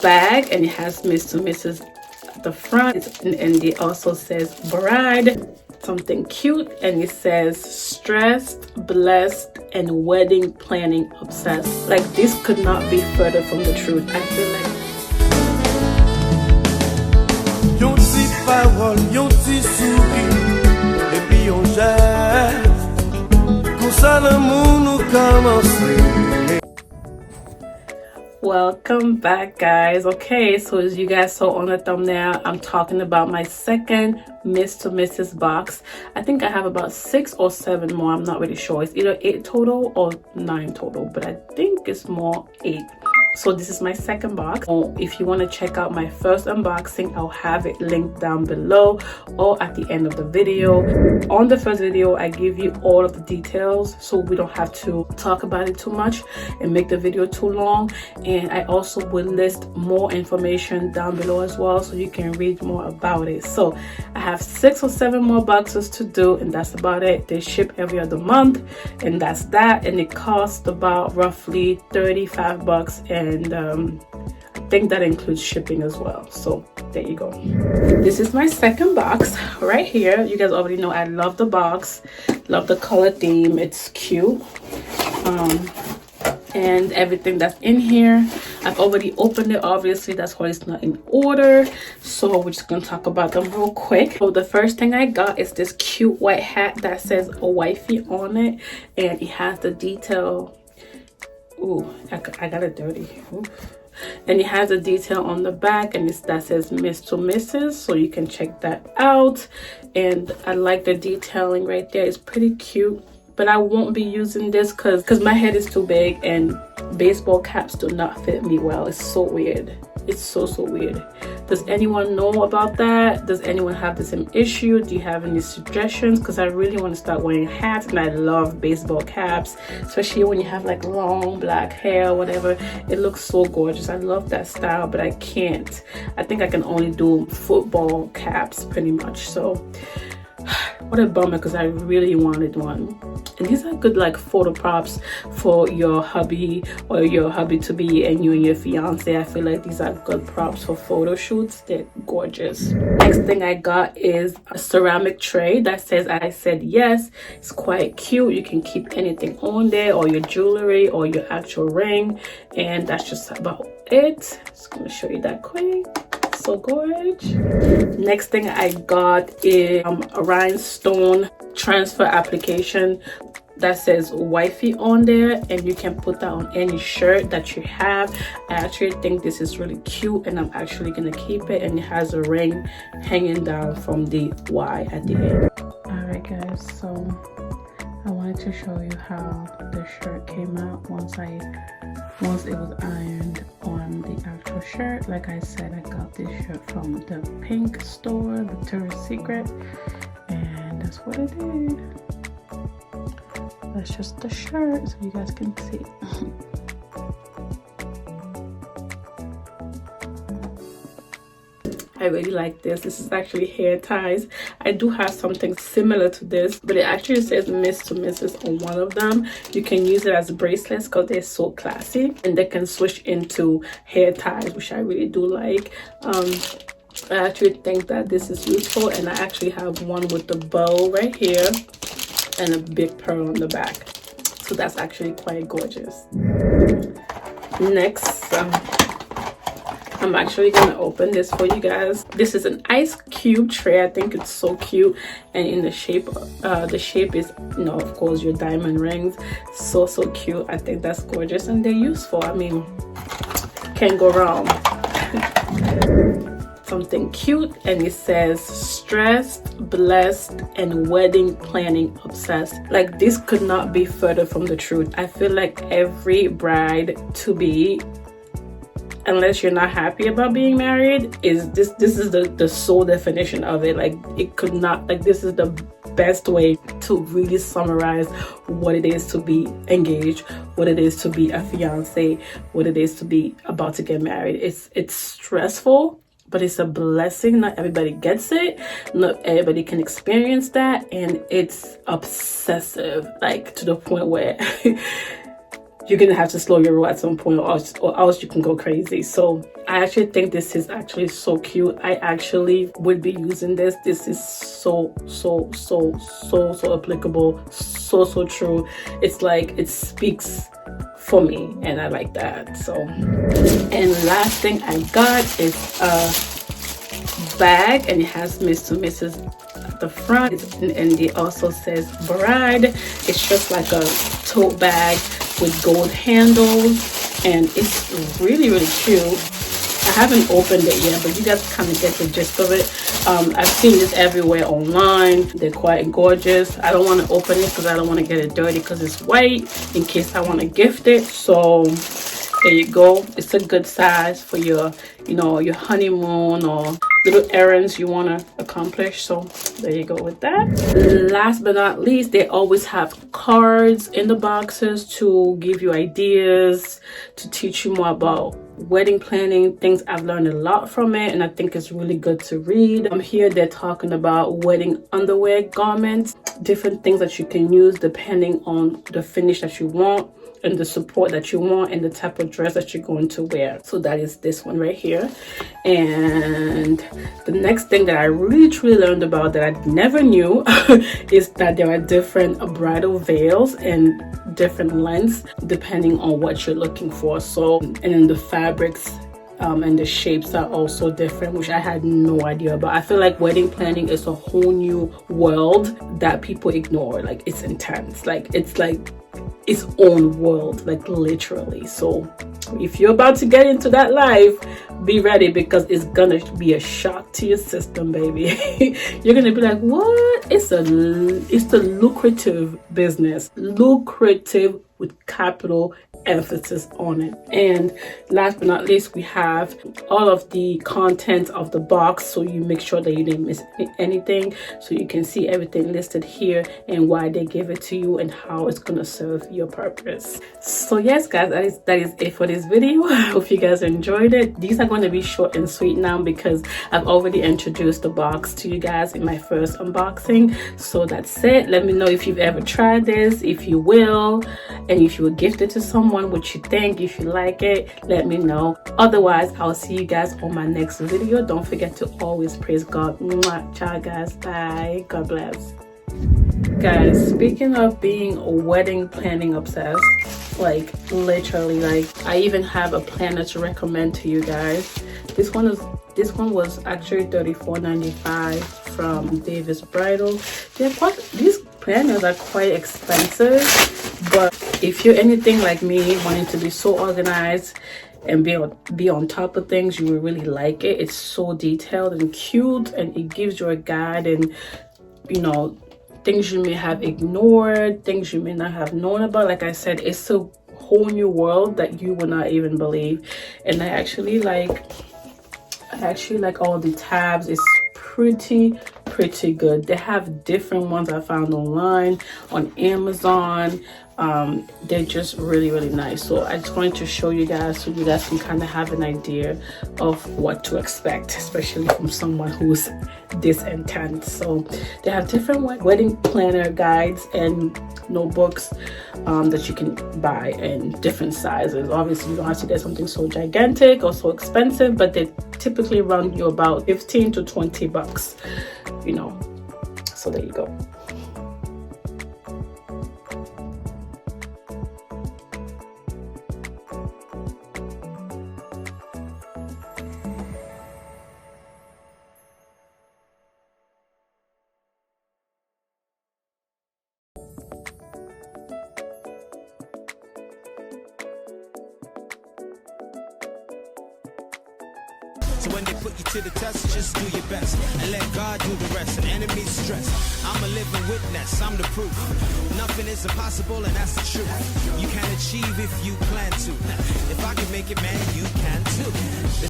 bag, and it has Mr. Mrs. at the front, and it also says bride, something cute, and it says stressed, blessed, and wedding planning obsessed. Like, this could not be further from the truth. I feel like welcome back, guys. Okay, so as you guys saw on the thumbnail, I'm talking about my second Mr. Mrs. box. I think I have about 6 or 7 more. I'm not really sure. It's either 8 total or 9 total, but I think it's more 8. So this is my second box. If you want to check out my first unboxing, I'll have it linked down below or at the end of the video. On the first video, I give you all of the details so we don't have to talk about it too much and make the video too long. And I also will list more information down below as well, so you can read more about it. So I have 6 or 7 more boxes to do, and that's about it. They ship every other month, and that's that. And it costs about roughly 35 bucks, and I think that includes shipping as well. So there you go. This is my second box right here. You guys already know I love the box, love the color theme. It's cute, and everything that's in here. I've already opened it, obviously, that's why it's not in order. So we're just gonna talk about them real quick. So the first thing I got is this cute white hat that says a wifey on it, and it has the detail. Ooh, I got it dirty. Ooh. And it has a detail on the back, and that says Mr. Mrs. So you can check that out. And I like the detailing right there. It's pretty cute, but I won't be using this because my head is too big and baseball caps do not fit me well. It's so weird. It's so weird. Does anyone know about that? Does anyone have the same issue? Do you have any suggestions? Because I really want to start wearing hats, and I love baseball caps, especially when you have like long black hair or whatever. It looks so gorgeous. I love that style, but I can't. I think I can only do football caps pretty much. So what a bummer, because I really wanted one. And these are good like photo props for your hubby or your hubby to be and you and your fiance. I feel like these are good props for photo shoots. They're gorgeous. Next thing I got is a ceramic tray that says I said yes. It's quite cute. You can keep anything on there, or your jewelry or your actual ring, and that's just about it. Just gonna show you that quick. So gorgeous. Next thing I got is a rhinestone transfer application that says wifey on there, and you can put that on any shirt that you have. I actually think this is really cute, and I'm actually gonna keep it. And it has a ring hanging down from the Y at the end. All right, guys, so I wanted to show you how the shirt came out once it was ironed on the actual shirt. Like I said, I got this shirt from the pink store, Victoria's Secret, and that's what it is. That's just the shirt, so you guys can see. I really like this. This is actually hair ties. I do have something similar to this, but it actually says Mr. Mrs. on one of them. You can use it as bracelets because they're so classy, and they can switch into hair ties, which I really do like. I actually think that this is useful, and I actually have one with the bow right here and a big pearl on the back. So that's actually quite gorgeous. Next, I'm actually gonna open this for you guys. This is an ice cube tray. I think it's so cute, and in the shape is, you know, of course, your diamond rings. So cute. I think that's gorgeous, and they're useful. I mean, can't go wrong. Something cute, and it says stressed, blessed, and wedding planning obsessed. Like, this could not be further from the truth. I feel like every bride to be, unless you're not happy about being married, is this is the sole definition of it. Like, it could not, like, this is the best way to really summarize what it is to be engaged, what it is to be a fiance, what it is to be about to get married. It's stressful, but it's a blessing. Not everybody gets it, not everybody can experience that, and it's obsessive, like to the point where you're gonna have to slow your roll at some point, or else you can go crazy. So I actually think this is actually so cute. I actually would be using this. This is so applicable, so true. It's like it speaks for me, and I like that. So, and last thing I got is a bag, and it has Mr. and Mrs. at the front, and it also says Bride. It's just like a tote bag with gold handles, and it's really cute. I haven't opened it yet, but you guys kind of get the gist of it. I've seen this everywhere online. They're quite gorgeous. I don't want to open it because I don't want to get it dirty because it's white, in case I want to gift it. So there you go. It's a good size for your, you know, your honeymoon or little errands you want to accomplish. So there you go with that. Last but not least, they always have cards in the boxes to give you ideas, to teach you more about wedding planning things. I've learned a lot from it, and I think it's really good to read. Here they're talking about wedding underwear garments, different things that you can use depending on the finish that you want and the support that you want and the type of dress that you're going to wear. So that is this one right here. And the next thing that I really truly learned about that I never knew is that there are different bridal veils and different lengths depending on what you're looking for. So, and then the fabrics and the shapes are also different, which I had no idea about. I feel like wedding planning is a whole new world that people ignore. Like, it's intense. Like, it's like its own world, like literally. So if you're about to get into that life, be ready, because it's gonna be a shock to your system, baby. You're gonna be like, what? It's a lucrative business, lucrative with capital emphasis on it. And last but not least, we have all of the content of the box, so you make sure that you didn't miss anything. So you can see everything listed here and why they gave it to you and how it's gonna serve your purpose. So yes, guys, that is it for this video. I hope you guys enjoyed it. These are going to be short and sweet now because I've already introduced the box to you guys in my first unboxing. So that's it. Let me know if you've ever tried this, if you will, and if you would gift it to someone, what you think. If you like it, let me know. Otherwise, I'll see you guys on my next video. Don't forget to always praise God. Mwah. Ciao guys, bye, God bless. Guys, speaking of being wedding planning obsessed, like literally, like I even have a planner to recommend to you guys. This one was actually $34.95 from David's Bridal. These planners are quite expensive, but if you're anything like me, wanting to be so organized and be on top of things, you will really like it. It's so detailed and cute, and it gives you a guide, and you know, things you may have ignored, things you may not have known about. Like I said, it's a whole new world that you will not even believe. And I actually like all the tabs. It's pretty good. They have different ones I found online on Amazon. They're just really nice. So I just wanted to show you guys so you guys can kind of have an idea of what to expect, especially from someone who's this intense. So they have different wedding planner guides and notebooks that you can buy in different sizes. Obviously, you don't have to get something so gigantic or so expensive, but they typically run you about 15 to 20 bucks, you know. So there you go. So when they put you to the test, just do your best and let God do the rest. And enemies stress, I'm a living witness, I'm the proof. Nothing is impossible, and that's the truth. You can achieve if you plan to. If I can make it, man, you can too.